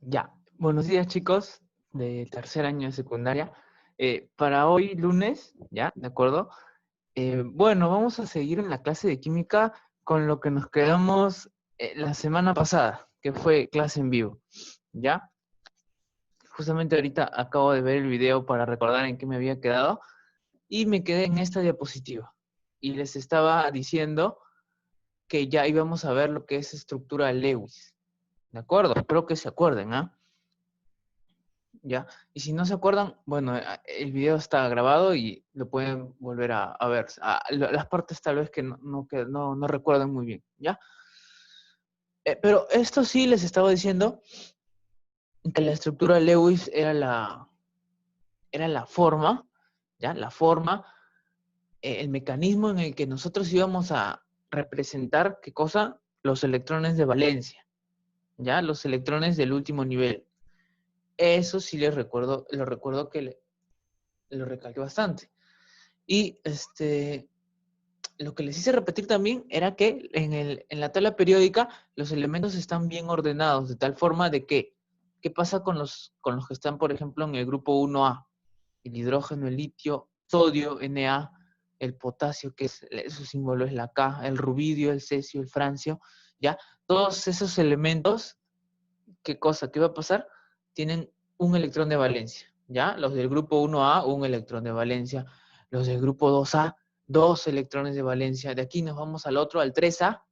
Ya, buenos días chicos de tercer año de secundaria. Para hoy lunes, ¿ya? ¿De acuerdo? Bueno, vamos a seguir en la clase de química con lo que nos quedamos la semana pasada, que fue clase en vivo, ¿ya? Justamente ahorita acabo de ver el video para recordar en qué me había quedado y me quedé en esta diapositiva. Y les estaba diciendo que ya íbamos a ver lo que es estructura Lewis, ¿de acuerdo? Espero que se acuerden, ¿ah? ¿Ya? Y si no se acuerdan, bueno, el video está grabado y lo pueden volver a ver. Las partes tal vez que no recuerdan muy bien, ¿ya? Pero esto sí les estaba diciendo que la estructura Lewis era la forma, ¿ya? La forma, el mecanismo en el que nosotros íbamos a representar, ¿qué cosa? Los electrones de valencia, ¿ya? Los electrones del último nivel. Eso sí les recuerdo, lo recuerdo que lo recalqué bastante. Y lo que les hice repetir también era que en la tabla periódica los elementos están bien ordenados, de tal forma de que, ¿qué pasa con los que están, por ejemplo, en el grupo 1A? El hidrógeno, el litio, sodio, Na, el potasio, que su símbolo es la K, el rubidio, el cesio, el francio, ¿ya? Todos esos elementos, ¿qué cosa? ¿Qué va a pasar? Tienen un electrón de valencia, ¿ya? Los del grupo 1A, un electrón de valencia. Los del grupo 2A, dos electrones de valencia. De aquí nos vamos al otro, al 3A,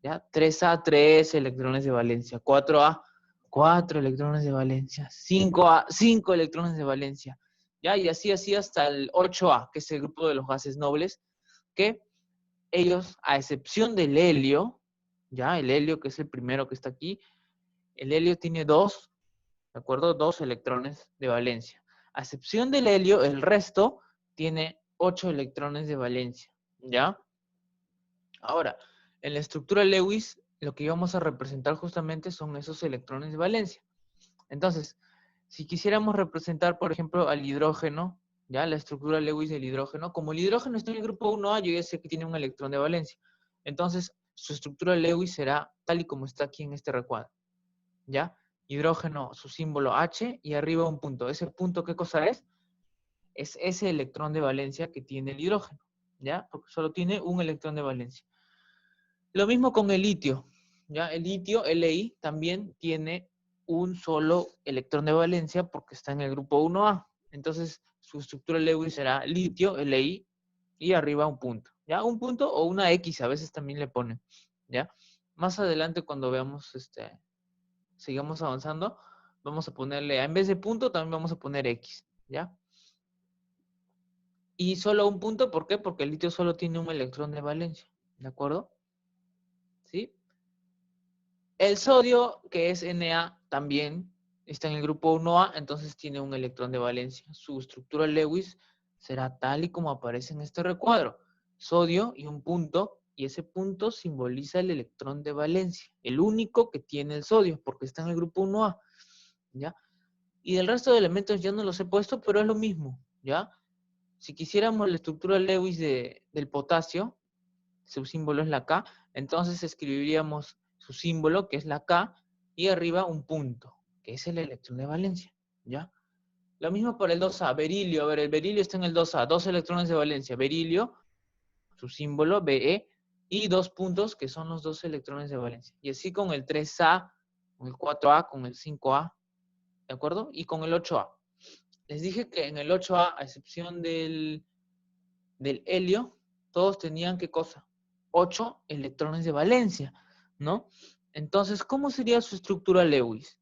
¿ya? 3A, tres electrones de valencia. 4A, cuatro electrones de valencia. 5A, cinco electrones de valencia, ¿ya? Y así hasta el 8A, que es el grupo de los gases nobles, que ellos, a excepción del helio, ¿ya? El helio, que es el primero que está aquí, el helio tiene dos, ¿de acuerdo? Dos electrones de valencia. A excepción del helio, el resto tiene 8 electrones de valencia, ¿ya? Ahora, en la estructura Lewis, lo que íbamos a representar justamente son esos electrones de valencia. Entonces, si quisiéramos representar, por ejemplo, al hidrógeno, ¿ya? La estructura Lewis del hidrógeno, como el hidrógeno está en el grupo 1A, yo ya sé que tiene un electrón de valencia. Entonces, su estructura Lewis será tal y como está aquí en este recuadro, ¿ya? Hidrógeno, su símbolo H, y arriba un punto. ¿Ese punto qué cosa es? Es ese electrón de valencia que tiene el hidrógeno, ¿ya? Porque solo tiene un electrón de valencia. Lo mismo con el litio, ¿ya? El litio, Li, también tiene un solo electrón de valencia porque está en el grupo 1A. Entonces, su estructura Lewis será litio, Li, y arriba un punto, ¿ya? Un punto o una X, a veces también le ponen, ¿ya? Más adelante cuando veamos, sigamos avanzando, vamos a ponerle, en vez de punto, también vamos a poner X, ¿ya? Y solo un punto, ¿por qué? Porque el litio solo tiene un electrón de valencia, ¿de acuerdo? ¿Sí? El sodio, que es Na, también está en el grupo 1A, entonces tiene un electrón de valencia. Su estructura Lewis será tal y como aparece en este recuadro. Sodio y un punto, y ese punto simboliza el electrón de valencia, el único que tiene el sodio, porque está en el grupo 1A, ¿ya? Y del resto de elementos ya no los he puesto, pero es lo mismo, ¿ya? Si quisiéramos la estructura Lewis del potasio, su símbolo es la K, entonces escribiríamos su símbolo, que es la K, y arriba un punto, que es el electrón de valencia, ¿ya? Lo mismo para el 2A, berilio. A ver, el berilio está en el 2A, dos electrones de valencia. Berilio, su símbolo, Be, y dos puntos, que son los dos electrones de valencia. Y así con el 3A, con el 4A, con el 5A, ¿de acuerdo? Y con el 8A. Les dije que en el 8A, a excepción del helio, todos tenían, ¿qué cosa? 8 electrones de valencia, ¿no? Entonces, ¿cómo sería su estructura Lewis?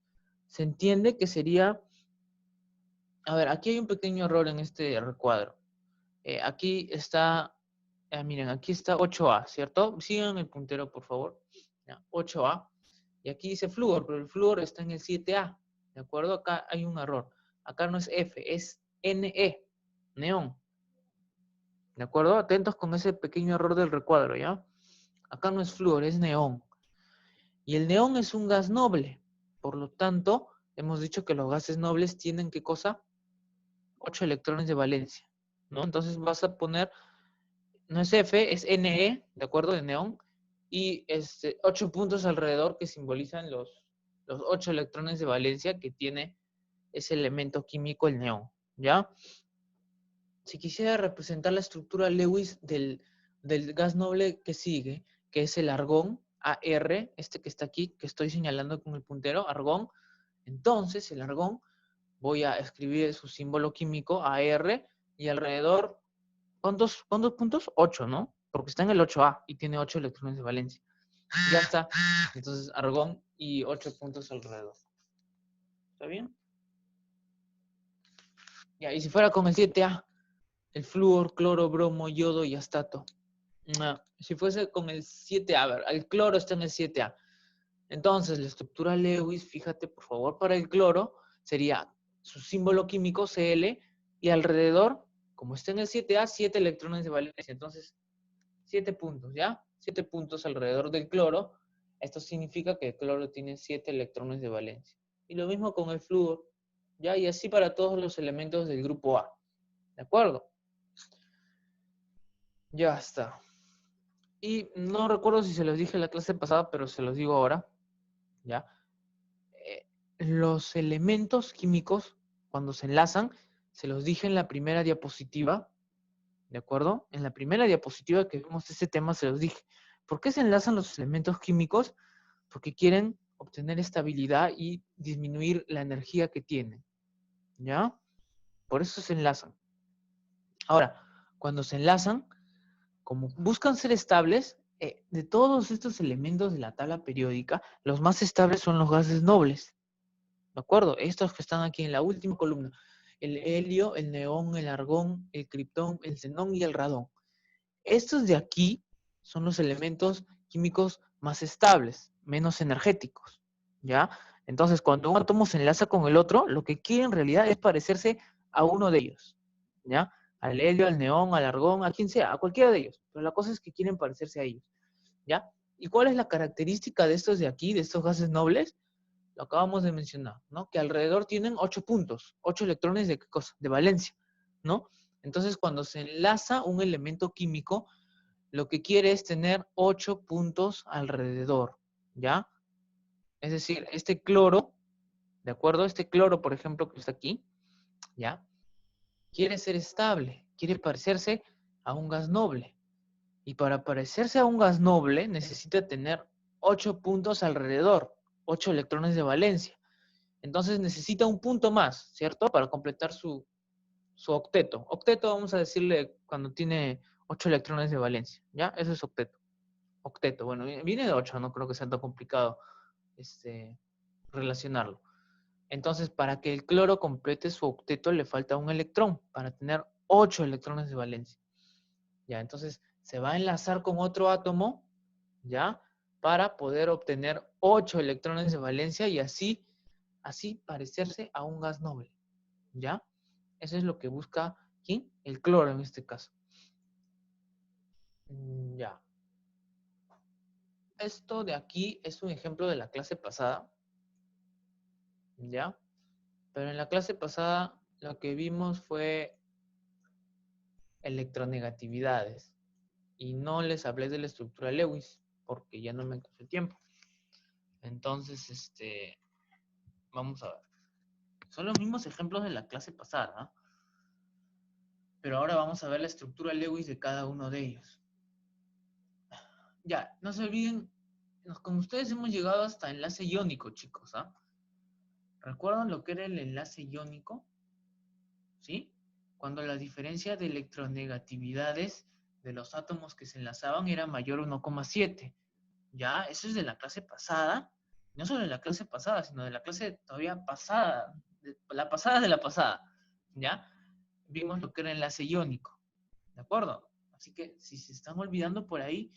Se entiende que sería, a ver, aquí hay un pequeño error en este recuadro. Aquí está, miren, aquí está 8A, ¿cierto? Sigan el puntero, por favor. Ya, 8A. Y aquí dice flúor, pero el flúor está en el 7A, ¿de acuerdo? Acá hay un error. Acá no es F, es Ne, neón. ¿De acuerdo? Atentos con ese pequeño error del recuadro, ¿ya? Acá no es flúor, es neón. Y el neón es un gas noble. Por lo tanto, hemos dicho que los gases nobles tienen, ¿qué cosa? 8 electrones de valencia, ¿no? Entonces vas a poner, no es F, es Ne, ¿de acuerdo? De neón. Y 8 puntos alrededor que simbolizan los 8 electrones de valencia que tiene ese elemento químico, el neón, ¿ya? Si quisiera representar la estructura Lewis del gas noble que sigue, que es el argón, AR, este que está aquí, que estoy señalando con el puntero, argón, entonces el argón, voy a escribir su símbolo químico, AR, y alrededor, ¿cuántos puntos? 8, ¿no? Porque está en el 8A y tiene 8 electrones de valencia. Ya está. Entonces, argón y 8 puntos alrededor. ¿Está bien? Ya, y si fuera con el 7A, el flúor, cloro, bromo, yodo y astato. Si fuese con el 7A, a ver, el cloro está en el 7A. Entonces, la estructura Lewis, fíjate por favor, para el cloro, sería su símbolo químico Cl y alrededor, como está en el 7A, 7 electrones de valencia. Entonces, 7 puntos, ¿ya? 7 puntos alrededor del cloro. Esto significa que el cloro tiene 7 electrones de valencia. Y lo mismo con el flúor, ¿ya? Y así para todos los elementos del grupo A. ¿De acuerdo? Ya está. Y no recuerdo si se los dije en la clase pasada, pero se los digo ahora, ¿ya? Los elementos químicos, cuando se enlazan, se los dije en la primera diapositiva, ¿de acuerdo? En la primera diapositiva que vimos este tema se los dije. ¿Por qué se enlazan los elementos químicos? Porque quieren obtener estabilidad y disminuir la energía que tienen, ¿ya? Por eso se enlazan. Ahora, cuando se enlazan, como buscan ser estables, de todos estos elementos de la tabla periódica, los más estables son los gases nobles, ¿de acuerdo? Estos que están aquí en la última columna. El helio, el neón, el argón, el criptón, el xenón y el radón. Estos de aquí son los elementos químicos más estables, menos energéticos, ¿ya? Entonces, cuando un átomo se enlaza con el otro, lo que quiere en realidad es parecerse a uno de ellos, ¿ya? Al helio, al neón, al argón, a quien sea, a cualquiera de ellos. Pero la cosa es que quieren parecerse a ellos, ¿ya? ¿Y cuál es la característica de estos de aquí, de estos gases nobles? Lo acabamos de mencionar, ¿no? Que alrededor tienen 8 puntos, 8 electrones de ¿qué cosa? De valencia, ¿no? Entonces, cuando se enlaza un elemento químico, lo que quiere es tener 8 puntos alrededor, ¿ya? Es decir, este cloro, ¿de acuerdo? Este cloro, por ejemplo, que está aquí, ¿ya? Quiere ser estable, quiere parecerse a un gas noble. Y para parecerse a un gas noble necesita tener 8 puntos alrededor, 8 electrones de valencia. Entonces necesita un punto más, ¿cierto? Para completar su octeto. Octeto vamos a decirle cuando tiene 8 electrones de valencia, ¿ya? Eso es octeto. Octeto, bueno, viene de 8, no creo que sea tan complicado relacionarlo. Entonces, para que el cloro complete su octeto le falta un electrón para tener 8 electrones de valencia. Ya, entonces se va a enlazar con otro átomo, ¿ya? Para poder obtener 8 electrones de valencia y así parecerse a un gas noble, ¿ya? Eso es lo que busca, ¿quién? El cloro en este caso. Ya. Esto de aquí es un ejemplo de la clase pasada, ¿ya? Pero en la clase pasada lo que vimos fue electronegatividades y no les hablé de la estructura Lewis porque ya no me alcanzó el tiempo. Entonces, vamos a ver. Son los mismos ejemplos de la clase pasada, ¿no? Pero ahora vamos a ver la estructura Lewis de cada uno de ellos. Ya, no se olviden, con ustedes hemos llegado hasta enlace iónico, chicos, ¿ah? ¿Recuerdan lo que era el enlace iónico? ¿Sí? Cuando la diferencia de electronegatividades de los átomos que se enlazaban era mayor a 1,7. Ya, eso es de la clase pasada, no solo de la clase pasada, sino de la clase todavía pasada, de la pasada de la pasada, ¿ya? Vimos lo que era enlace iónico, ¿de acuerdo? Así que si se están olvidando por ahí,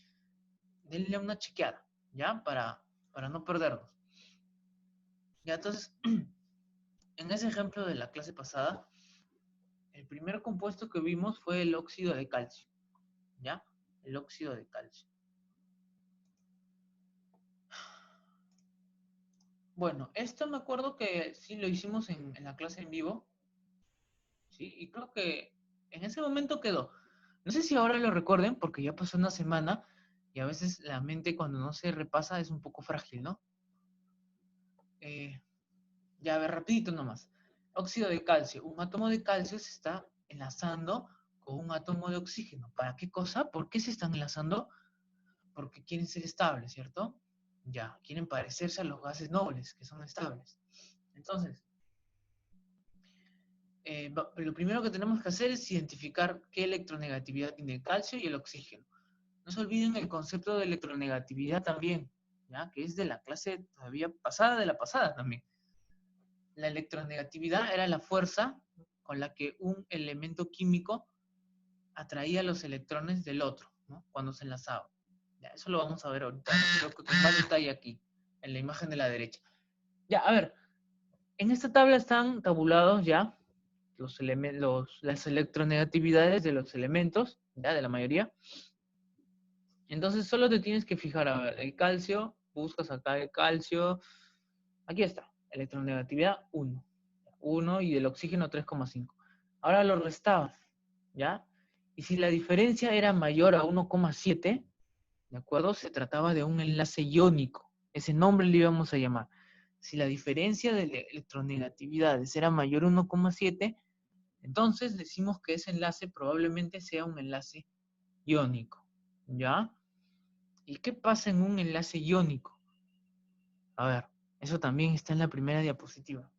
denle una chequeada, ¿ya? Para no perdernos. Ya, entonces, en ese ejemplo de la clase pasada, el primer compuesto que vimos fue el óxido de calcio, ¿ya? El óxido de calcio. Bueno, esto me acuerdo que sí lo hicimos en la clase en vivo, ¿sí? Y creo que en ese momento quedó. No sé si ahora lo recuerden, porque ya pasó una semana y a veces la mente cuando no se repasa es un poco frágil, ¿no? Ya, a ver, rapidito nomás. Óxido de calcio. Un átomo de calcio se está enlazando con un átomo de oxígeno. ¿Para qué cosa? ¿Por qué se están enlazando? Porque quieren ser estables, ¿cierto? Ya, quieren parecerse a los gases nobles, que son estables. Entonces, lo primero que tenemos que hacer es identificar qué electronegatividad tiene el calcio y el oxígeno. No se olviden el concepto de electronegatividad también, ¿ya? Que es de la clase todavía pasada de la pasada también. La electronegatividad era la fuerza con la que un elemento químico atraía los electrones del otro, ¿no? Cuando se enlazaba. Ya, eso lo vamos a ver ahorita, creo que con más detalle aquí, en la imagen de la derecha. Ya, a ver, en esta tabla están tabulados ya las electronegatividades de los elementos, ya, de la mayoría. Entonces solo te tienes que fijar, a ver, el calcio, buscas acá el calcio, aquí está, electronegatividad 1, 1 y el oxígeno 3,5. Ahora lo restabas, ¿ya? Y si la diferencia era mayor a 1,7, ¿de acuerdo? Se trataba de un enlace iónico, ese nombre le íbamos a llamar. Si la diferencia de electronegatividades era mayor a 1,7, entonces decimos que ese enlace probablemente sea un enlace iónico, ¿ya? ¿Y qué pasa en un enlace iónico? A ver, eso también está en la primera diapositiva.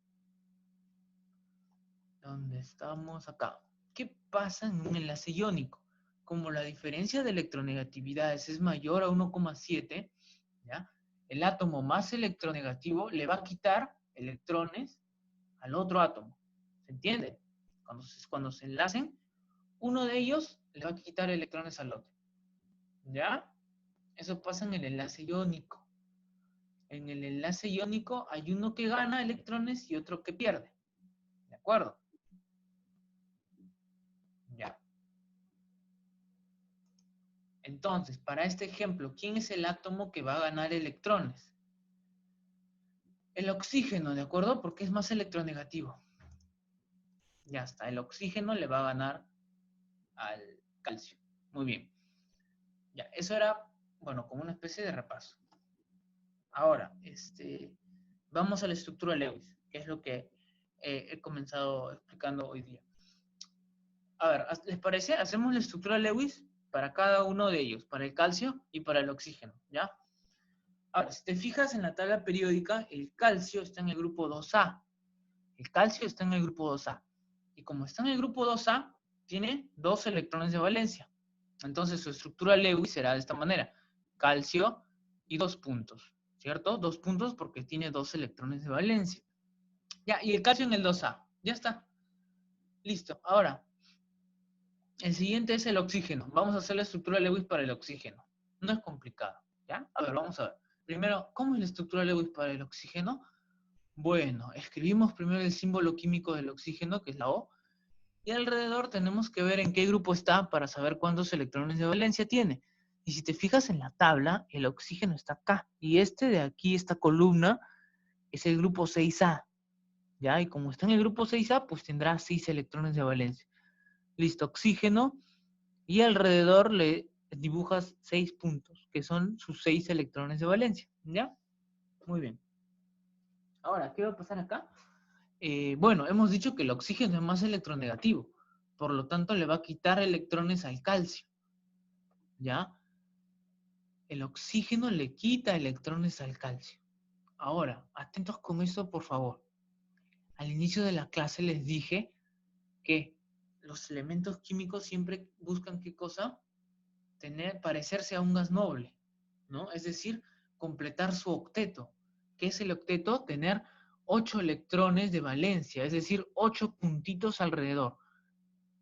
¿Dónde estamos? Acá. ¿Qué pasa en un enlace iónico? Como la diferencia de electronegatividades es mayor a 1,7, ¿ya? El átomo más electronegativo le va a quitar electrones al otro átomo. ¿Se entiende? Cuando se enlacen, uno de ellos le va a quitar electrones al otro. ¿Ya? Eso pasa en el enlace iónico. En el enlace iónico hay uno que gana electrones y otro que pierde. ¿De acuerdo? Ya. Entonces, para este ejemplo, ¿quién es el átomo que va a ganar electrones? El oxígeno, ¿de acuerdo? Porque es más electronegativo. Ya está, el oxígeno le va a ganar al calcio. Muy bien. Ya, eso era, bueno, como una especie de repaso. Ahora, vamos a la estructura de Lewis, que es lo que he comenzado explicando hoy día. A ver, ¿les parece? Hacemos la estructura de Lewis para cada uno de ellos, para el calcio y para el oxígeno, ¿ya? Ahora, si te fijas en la tabla periódica, el calcio está en el grupo 2A. El calcio está en el grupo 2A. Y como está en el grupo 2A, tiene 2 electrones de valencia. Entonces su estructura Lewis será de esta manera. Calcio y 2 puntos, ¿cierto? 2 puntos porque tiene 2 electrones de valencia. Ya, y el calcio en el 2A. Ya está. Listo. Ahora, el siguiente es el oxígeno. Vamos a hacer la estructura Lewis para el oxígeno. No es complicado, ¿ya? A ver, vamos a ver. Primero, ¿cómo es la estructura Lewis para el oxígeno? Bueno, escribimos primero el símbolo químico del oxígeno, que es la O, y alrededor tenemos que ver en qué grupo está para saber cuántos electrones de valencia tiene. Y si te fijas en la tabla, el oxígeno está acá, y este de aquí, esta columna, es el grupo 6A, ¿ya? Y como está en el grupo 6A, pues tendrá 6 electrones de valencia. Listo, oxígeno, y alrededor le dibujas 6 puntos, que son sus 6 electrones de valencia, ¿ya? Muy bien. Ahora, ¿qué va a pasar acá? Bueno, hemos dicho que el oxígeno es más electronegativo, por lo tanto le va a quitar electrones al calcio, ¿ya? El oxígeno le quita electrones al calcio. Ahora, atentos con eso, por favor. Al inicio de la clase les dije que los elementos químicos siempre buscan ¿qué cosa? Parecerse a un gas noble, ¿no? Es decir, completar su octeto. ¿Qué es el octeto? Tener 8 electrones de valencia, es decir, 8 puntitos alrededor.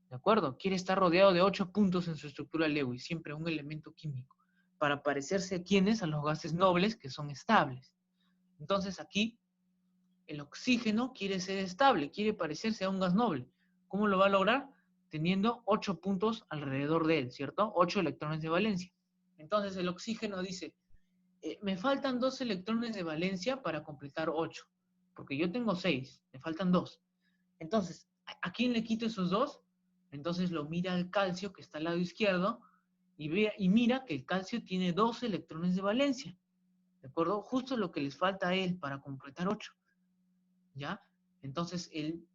¿De acuerdo? Quiere estar rodeado de 8 puntos en su estructura Lewis, siempre un elemento químico, para parecerse a quienes, a los gases nobles que son estables. Entonces aquí el oxígeno quiere ser estable, quiere parecerse a un gas noble. ¿Cómo lo va a lograr? Teniendo 8 puntos alrededor de él, ¿cierto? 8 electrones de valencia. Entonces el oxígeno dice, me faltan 2 electrones de valencia para completar 8, porque yo tengo 6, me faltan 2. Entonces, ¿a quién le quito esos 2? Entonces lo mira al calcio que está al lado izquierdo y mira que el calcio tiene 2 electrones de valencia. ¿de acuerdo? Justo lo que les falta a él para completar 8, ¿ya? Entonces él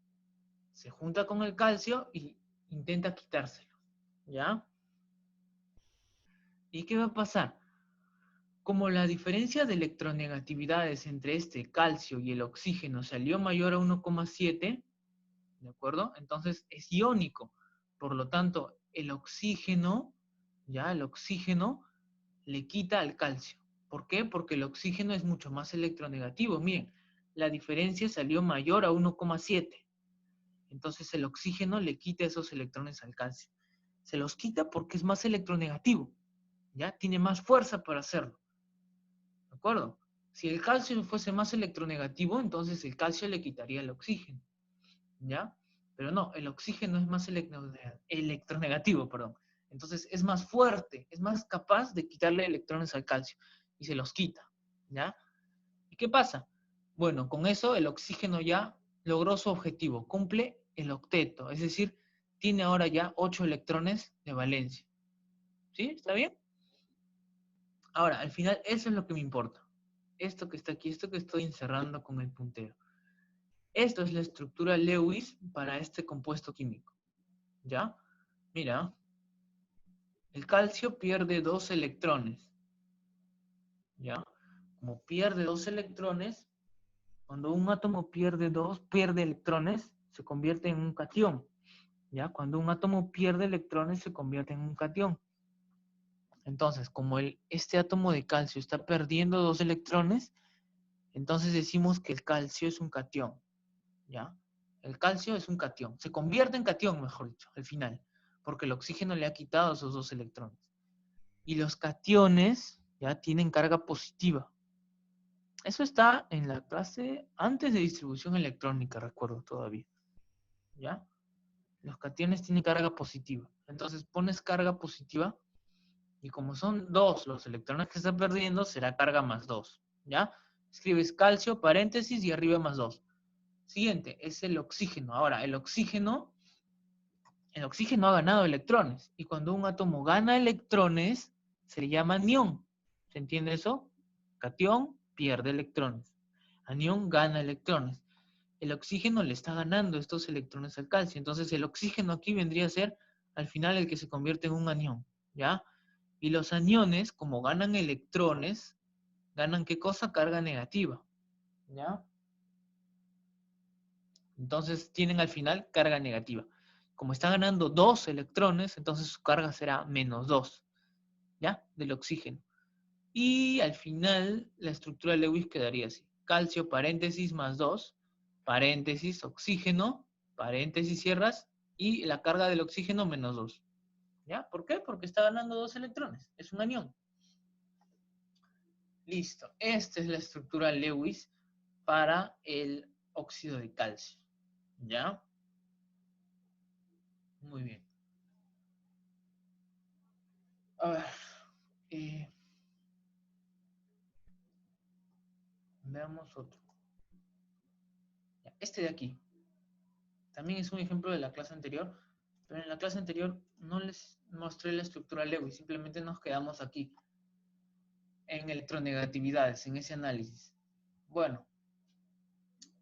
se junta con el calcio y intenta quitárselo, ¿ya? ¿Y qué va a pasar? Como la diferencia de electronegatividades entre este calcio y el oxígeno salió mayor a 1,7, ¿de acuerdo? Entonces es iónico. Por lo tanto, el oxígeno, ¿ya? El oxígeno le quita al calcio. ¿Por qué? Porque el oxígeno es mucho más electronegativo. Miren, la diferencia salió mayor a 1,7. Entonces el oxígeno le quita esos electrones al calcio. Se los quita porque es más electronegativo, ¿ya? Tiene más fuerza para hacerlo, ¿de acuerdo? Si el calcio fuese más electronegativo, entonces el calcio le quitaría el oxígeno, ¿ya? Pero no, el oxígeno es más electronegativo, perdón. Entonces es más fuerte, es más capaz de quitarle electrones al calcio y se los quita, ¿ya? ¿Y qué pasa? Bueno, con eso el oxígeno ya logró su objetivo, cumple el octeto, es decir, tiene ahora ya 8 electrones de valencia. ¿Sí? ¿Está bien? Ahora, al final, eso es lo que me importa. Esto que está aquí, esto que estoy encerrando con el puntero. Esto es la estructura Lewis para este compuesto químico. ¿Ya? Mira, el calcio pierde 2 electrones. ¿Ya? Como pierde 2 electrones, cuando un átomo pierde electrones, se convierte en un catión. ¿Ya? Cuando un átomo pierde electrones, se convierte en un catión. Entonces, como este átomo de calcio está perdiendo 2 electrones, entonces decimos que el calcio es un catión. ¿Ya? El calcio es un catión. Se convierte en catión, mejor dicho, al final, porque el oxígeno le ha quitado esos 2 electrones. Y los cationes ya tienen carga positiva. Eso está en la clase antes de distribución electrónica, recuerdo todavía. ¿Ya? Los cationes tienen carga positiva. Entonces pones carga positiva y como son 2 los electrones que está perdiendo, será carga más 2. ¿Ya? Escribes calcio, paréntesis y arriba más 2. Siguiente, es el oxígeno. Ahora, el oxígeno ha ganado electrones. Y cuando un átomo gana electrones, se le llama anión. ¿Se entiende eso? Catión pierde electrones. Anión gana electrones. El oxígeno le está ganando estos electrones al calcio. Entonces el oxígeno aquí vendría a ser al final el que se convierte en un anión. ¿Ya? Y los aniones, como ganan electrones, ganan ¿qué cosa? Carga negativa. ¿Ya? Entonces tienen al final carga negativa. Como está ganando 2 electrones, entonces su carga será menos 2, ¿ya? Del oxígeno. Y al final la estructura de Lewis quedaría así. Calcio, paréntesis, más 2, paréntesis, oxígeno, paréntesis, cierras, y la carga del oxígeno menos 2. ¿Ya? ¿Por qué? Porque está ganando 2 electrones. Es un anión. Listo. Esta es la estructura Lewis para el óxido de calcio. ¿Ya? Muy bien. A ver. Eh, Veamos otro. Este de aquí. También es un ejemplo de la clase anterior, pero en la clase anterior no les mostré la estructura Lewis, simplemente nos quedamos aquí, en electronegatividades, en ese análisis. Bueno,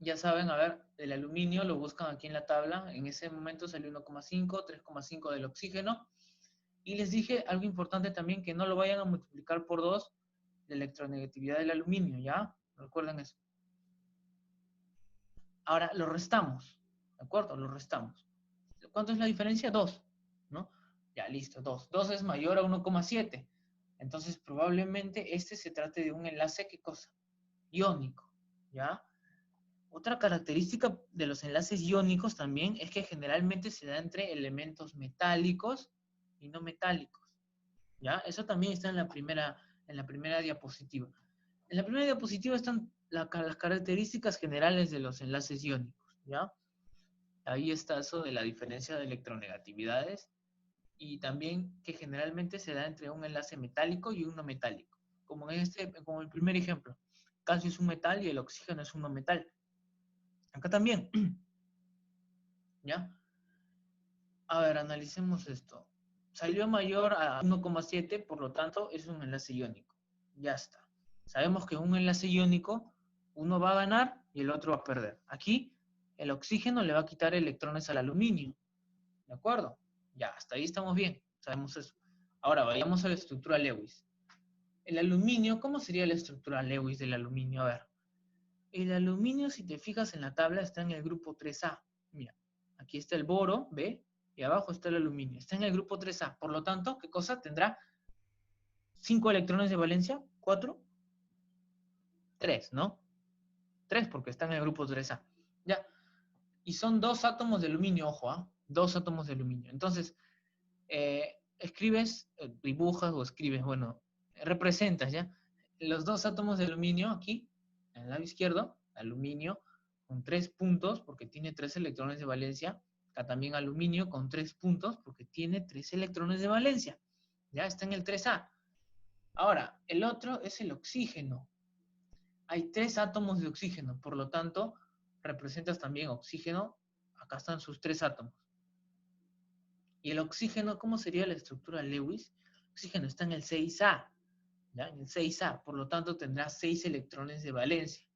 ya saben, a ver, el aluminio lo buscan aquí en la tabla, en ese momento salió 1,5, 3,5 del oxígeno, y les dije algo importante también, que no lo vayan a multiplicar por 2 la electronegatividad del aluminio, ¿ya? Recuerden eso. Ahora lo restamos, ¿de acuerdo? Lo restamos. ¿Cuánto es la diferencia? 2, ¿no? Ya, listo, 2. 2 es mayor a 1,7. Entonces, probablemente este se trate de un enlace, ¿qué cosa? Iónico, ¿ya? Otra característica de los enlaces iónicos también es que generalmente se da entre elementos metálicos y no metálicos, ¿ya? Eso también está en la primera diapositiva. En la primera diapositiva están las características generales de los enlaces iónicos, ¿ya? Ahí está eso de la diferencia de electronegatividades y también que generalmente se da entre un enlace metálico y un no metálico. Como el primer ejemplo, calcio es un metal y el oxígeno es un no metal. Acá también, ¿ya? A ver, analicemos esto. Salió mayor a 1,7, por lo tanto es un enlace iónico. Ya está. Sabemos que un enlace iónico, uno va a ganar y el otro va a perder. Aquí, el oxígeno le va a quitar electrones al aluminio. ¿De acuerdo? Ya, hasta ahí estamos bien. Sabemos eso. Ahora, vayamos a la estructura Lewis. El aluminio, ¿cómo sería la estructura Lewis del aluminio? A ver. El aluminio, si te fijas en la tabla, está en el grupo 3A. Mira, aquí está el boro, ¿ve? Y abajo está el aluminio. Está en el grupo 3A. Por lo tanto, ¿qué cosa? Tendrá 5 electrones de valencia, 4, 3, ¿no? 3 porque está en el grupo 3A. Ya. Y son 2 átomos de aluminio, ojo, ¿ah? 2 átomos de aluminio. Entonces, escribes, dibujas o escribes, bueno, representas, ¿ya? Los 2 átomos de aluminio aquí, en el lado izquierdo, aluminio con 3 puntos porque tiene 3 electrones de valencia. Acá también aluminio con 3 puntos porque tiene 3 electrones de valencia. Ya está en el 3A. Ahora, el otro es el oxígeno. Hay 3 átomos de oxígeno, por lo tanto, representas también oxígeno. Acá están sus 3 átomos. Y el oxígeno, ¿cómo sería la estructura Lewis? El oxígeno está en el 6A, ¿ya? En el 6A, por lo tanto tendrá 6 electrones de valencia.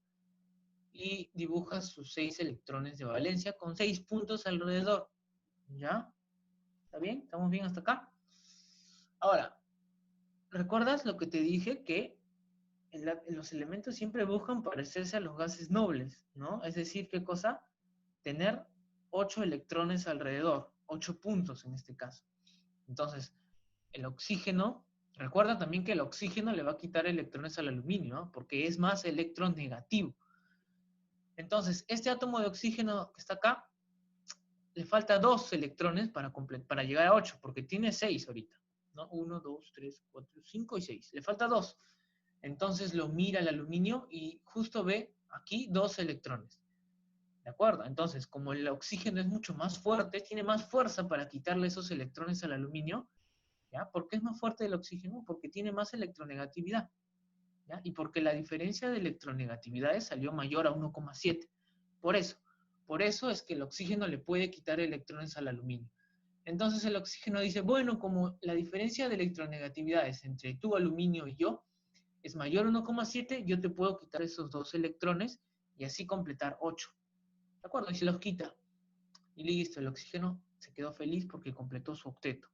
Y dibujas sus 6 electrones de valencia con 6 puntos alrededor, ¿ya? ¿Está bien? ¿Estamos bien hasta acá? Ahora, ¿recuerdas lo que te dije? Que los elementos siempre buscan parecerse a los gases nobles, ¿no? Es decir, ¿qué cosa? Tener 8 electrones alrededor, 8 puntos en este caso. Entonces, el oxígeno, recuerda también que el oxígeno le va a quitar electrones al aluminio, ¿no? Porque es más electronegativo. Entonces, este átomo de oxígeno que está acá, le falta 2 electrones para llegar a 8, porque tiene 6 ahorita, ¿no? 1, 2, 3, 4, 5 y 6. Le falta 2. Entonces lo mira el aluminio y justo ve aquí 2 electrones. ¿De acuerdo? Entonces, como el oxígeno es mucho más fuerte, tiene más fuerza para quitarle esos electrones al aluminio. ¿Ya? ¿Por qué es más fuerte el oxígeno? Porque tiene más electronegatividad, ¿ya? Y porque la diferencia de electronegatividades salió mayor a 1,7. Por eso es que el oxígeno le puede quitar electrones al aluminio. Entonces el oxígeno dice, bueno, como la diferencia de electronegatividades entre tu aluminio y yo es mayor a 1,7, yo te puedo quitar esos 2 electrones y así completar 8. ¿De acuerdo? Y se los quita. Y listo, el oxígeno se quedó feliz porque completó su octeto.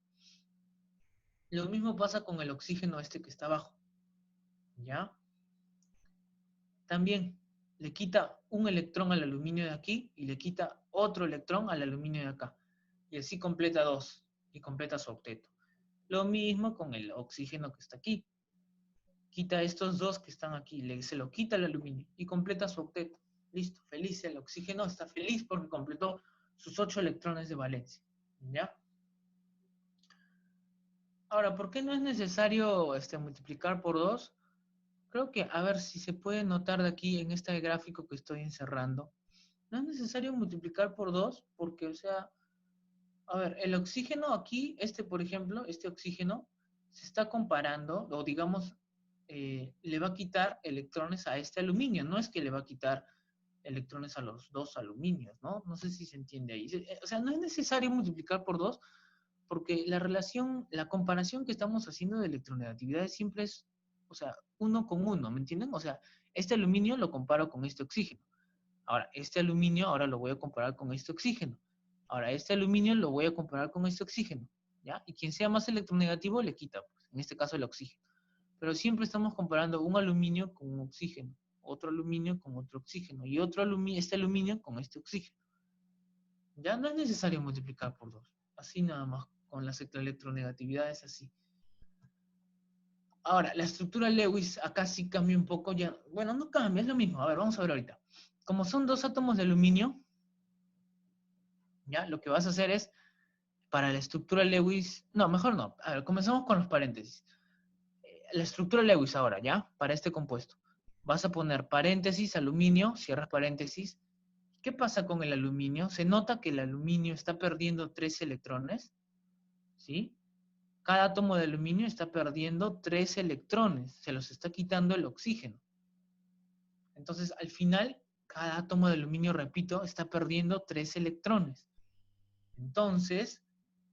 Lo mismo pasa con el oxígeno este que está abajo. ¿Ya? También le quita un electrón al aluminio de aquí y le quita otro electrón al aluminio de acá. Y así completa 2 y completa su octeto. Lo mismo con el oxígeno que está aquí. Quita estos 2 que están aquí, se lo quita el aluminio y completa su octeto. Listo, feliz. El oxígeno está feliz porque completó sus 8 electrones de valencia. ¿Ya? Ahora, ¿por qué no es necesario multiplicar por 2? Creo que, a ver si se puede notar de aquí en este gráfico que estoy encerrando. No es necesario multiplicar por 2 porque, o sea, a ver, el oxígeno aquí, por ejemplo, este oxígeno, se está comparando, o digamos, le va a quitar electrones a este aluminio. No es que le va a quitar electrones a los 2 aluminios, ¿no? No sé si se entiende ahí. O sea, no es necesario multiplicar por 2 porque la comparación que estamos haciendo de electronegatividades siempre es, o sea, 1 con 1, ¿me entienden? O sea, este aluminio lo comparo con este oxígeno. Ahora, este aluminio ahora lo voy a comparar con este oxígeno. Ahora, este aluminio lo voy a comparar con este oxígeno, ¿ya? Y quien sea más electronegativo le quita, pues, en este caso el oxígeno. Pero siempre estamos comparando un aluminio con un oxígeno, otro aluminio con otro oxígeno y otro aluminio, este aluminio con este oxígeno. Ya no es necesario multiplicar por 2. Así nada más, con las electronegatividades así. Ahora, la estructura Lewis acá sí cambia un poco ya. Bueno, no cambia, es lo mismo. A ver, vamos a ver ahorita. Como son 2 átomos de aluminio, ya, lo que vas a hacer es, para la estructura Lewis, no, mejor no. A ver, comenzamos con los paréntesis. La estructura Lewis ahora, ¿ya? Para este compuesto. Vas a poner paréntesis, aluminio, cierras paréntesis. ¿Qué pasa con el aluminio? Se nota que el aluminio está perdiendo 3 electrones, ¿sí? Cada átomo de aluminio está perdiendo 3 electrones, se los está quitando el oxígeno. Entonces, al final, cada átomo de aluminio, repito, está perdiendo 3 electrones. Entonces,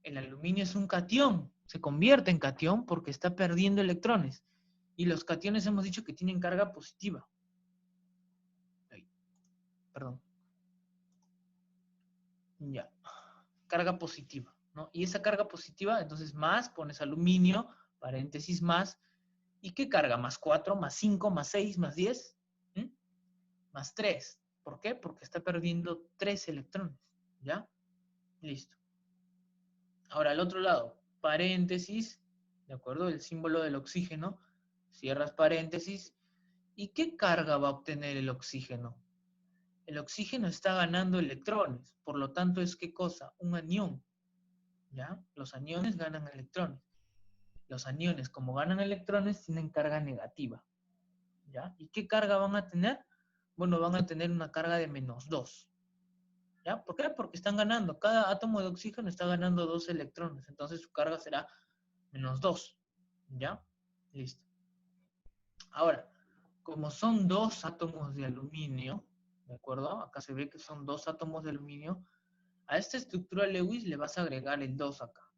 el aluminio es un catión, se convierte en catión porque está perdiendo electrones. Y los cationes hemos dicho que tienen carga positiva. Ay, perdón. Ya. Carga positiva, ¿no? Y esa carga positiva, entonces más, pones aluminio, paréntesis más. ¿Y qué carga? Más 4, más 5, más 6, más 10, ¿m? Más 3. ¿Por qué? Porque está perdiendo 3 electrones, ¿ya? Listo. Ahora, al otro lado, paréntesis, ¿de acuerdo? El símbolo del oxígeno, cierras paréntesis. ¿Y qué carga va a obtener el oxígeno? El oxígeno está ganando electrones, por lo tanto es ¿qué cosa? Un anión, ¿ya? Los aniones ganan electrones. Los aniones, como ganan electrones, tienen carga negativa, ¿ya? ¿Y qué carga van a tener? Bueno, van a tener una carga de -2, ¿ya? ¿Por qué? Porque están ganando, cada átomo de oxígeno está ganando 2 electrones, entonces su carga será -2, ¿ya? Listo. Ahora, como son 2 átomos de aluminio, ¿de acuerdo? Acá se ve que son 2 átomos de aluminio, a esta estructura Lewis le vas a agregar el 2 acá,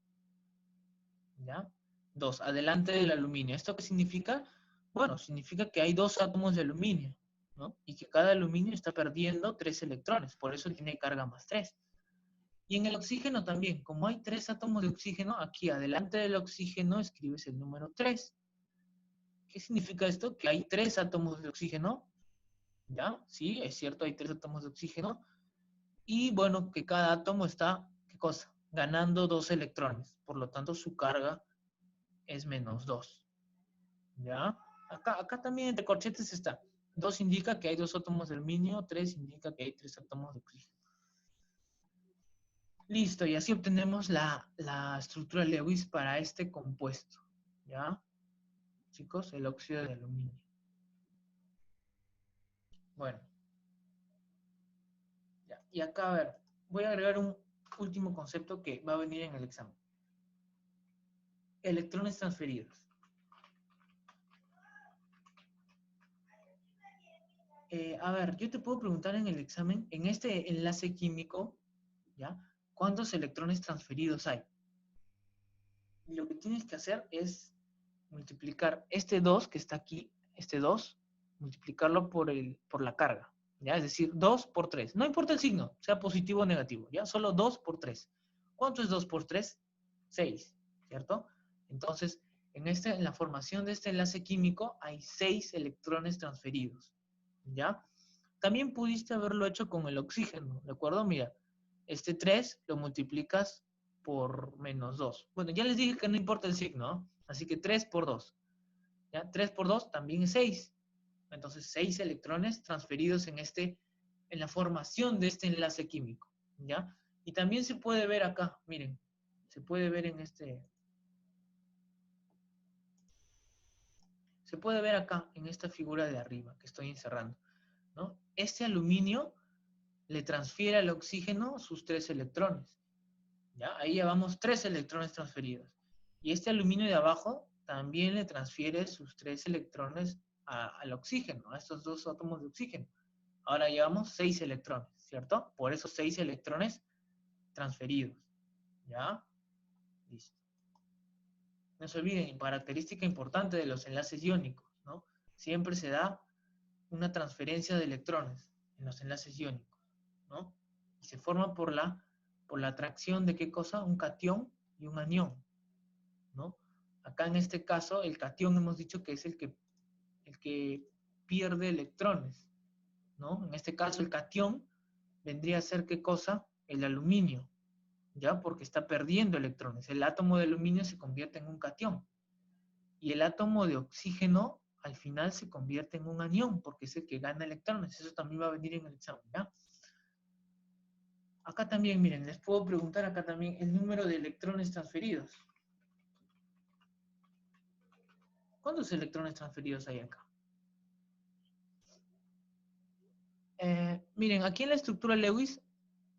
¿ya? 2, adelante del aluminio. ¿Esto qué significa? Bueno, significa que hay 2 átomos de aluminio, ¿no? Y que cada aluminio está perdiendo 3 electrones, por eso tiene carga +3. Y en el oxígeno también, como hay 3 átomos de oxígeno, aquí adelante del oxígeno escribes el número 3. ¿Qué significa esto? Que hay 3 átomos de oxígeno, ¿ya? Sí, es cierto, hay 3 átomos de oxígeno. Y bueno, que cada átomo está, ¿qué cosa? Ganando 2 electrones. Por lo tanto, su carga es -2. ¿Ya? Acá también entre corchetes está. 2 indica que hay 2 átomos de aluminio, 3 indica que hay 3 átomos de oxígeno. Listo, y así obtenemos la estructura Lewis para este compuesto. ¿Ya? Chicos, el óxido de aluminio. Bueno. Ya. Y acá, a ver, voy a agregar un último concepto que va a venir en el examen. Electrones transferidos. A ver, yo te puedo preguntar en el examen, en este enlace químico, ¿ya? ¿Cuántos electrones transferidos hay? Y lo que tienes que hacer es multiplicar este 2 que está aquí, este 2, multiplicarlo por la carga, ¿ya? Es decir, 2 por 3. No importa el signo, sea positivo o negativo, ¿ya? Solo 2 por 3. ¿Cuánto es 2 por 3? 6, ¿cierto? Entonces, en la formación de este enlace químico hay 6 electrones transferidos, ¿ya? También pudiste haberlo hecho con el oxígeno, ¿de acuerdo? Mira, este 3 lo multiplicas por -2. Bueno, ya les dije que no importa el signo, ¿no? Así que 3 por 2. ¿Ya? 3 por 2 también es 6. Entonces, 6 electrones transferidos en la formación de este enlace químico, ¿ya? Y también se puede ver acá, miren, se puede ver se puede ver acá, en esta figura de arriba que estoy encerrando, ¿no? Este aluminio le transfiere al oxígeno sus 3 electrones, ¿ya? Ahí llevamos 3 electrones transferidos. Y este aluminio de abajo también le transfiere sus 3 electrones al oxígeno, a estos 2 átomos de oxígeno. Ahora llevamos 6 electrones, ¿cierto? Por esos 6 electrones transferidos, ¿ya? Listo. No se olviden, característica importante de los enlaces iónicos, ¿no? Siempre se da una transferencia de electrones en los enlaces iónicos, ¿no? Y se forma por la atracción de ¿qué cosa? Un catión y un anión, ¿no? Acá en este caso, el catión hemos dicho que es el que pierde electrones, ¿no? En este caso, el catión vendría a ser ¿qué cosa? El aluminio, ¿ya? Porque está perdiendo electrones. El átomo de aluminio se convierte en un catión. Y el átomo de oxígeno, al final, se convierte en un anión, porque es el que gana electrones. Eso también va a venir en el examen, ¿ya? Acá también, miren, les puedo preguntar acá también el número de electrones transferidos. ¿Cuántos electrones transferidos hay acá? Miren, aquí en la estructura Lewis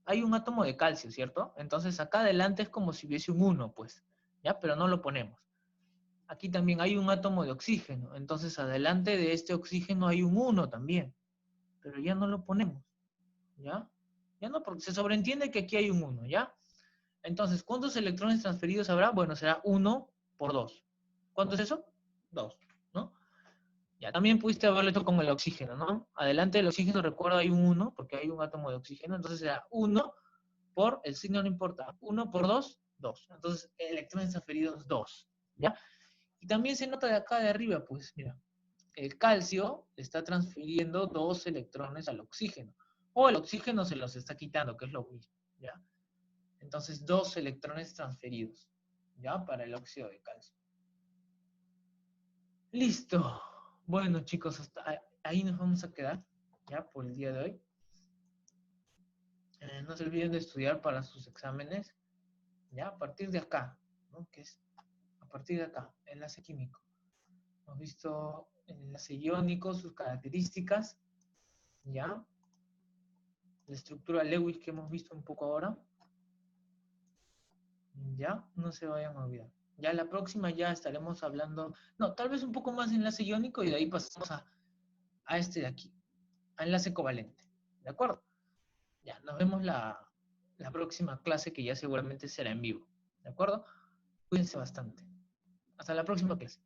hay un átomo de calcio, ¿cierto? Entonces acá adelante es como si hubiese un 1, pues, ¿ya? Pero no lo ponemos. Aquí también hay un átomo de oxígeno, entonces adelante de este oxígeno hay un 1 también, pero ya no lo ponemos, ¿ya? Ya no, porque se sobreentiende que aquí hay un 1, ¿ya? Entonces, ¿cuántos electrones transferidos habrá? Bueno, será 1 por 2. ¿Cuánto es eso? 2, ¿no? Ya, también pudiste haberlo hecho con el oxígeno, ¿no? Adelante del oxígeno, recuerda, hay un 1, porque hay un átomo de oxígeno, entonces será 1 por, el signo no importa, 1 por 2, 2. Entonces, electrones transferidos, 2, ¿ya? Y también se nota de acá de arriba, pues, mira, el calcio está transfiriendo 2 electrones al oxígeno, o el oxígeno se los está quitando, que es lo mismo, ¿ya? Entonces, 2 electrones transferidos, ¿ya? Para el óxido de calcio. Listo. Bueno, chicos, hasta ahí nos vamos a quedar, ¿ya? Por el día de hoy. No se olviden de estudiar para sus exámenes, ¿ya? A partir de acá, ¿no? Que es a partir de acá, enlace químico. Hemos visto el enlace iónico, sus características, ¿ya? La estructura Lewis que hemos visto un poco ahora, ¿ya? No se vayan a olvidar. Ya la próxima ya estaremos hablando, no, tal vez un poco más de enlace iónico y de ahí pasamos a este de aquí, a enlace covalente, ¿de acuerdo? Ya, nos vemos la próxima clase que ya seguramente será en vivo, ¿de acuerdo? Cuídense bastante. Hasta la próxima clase.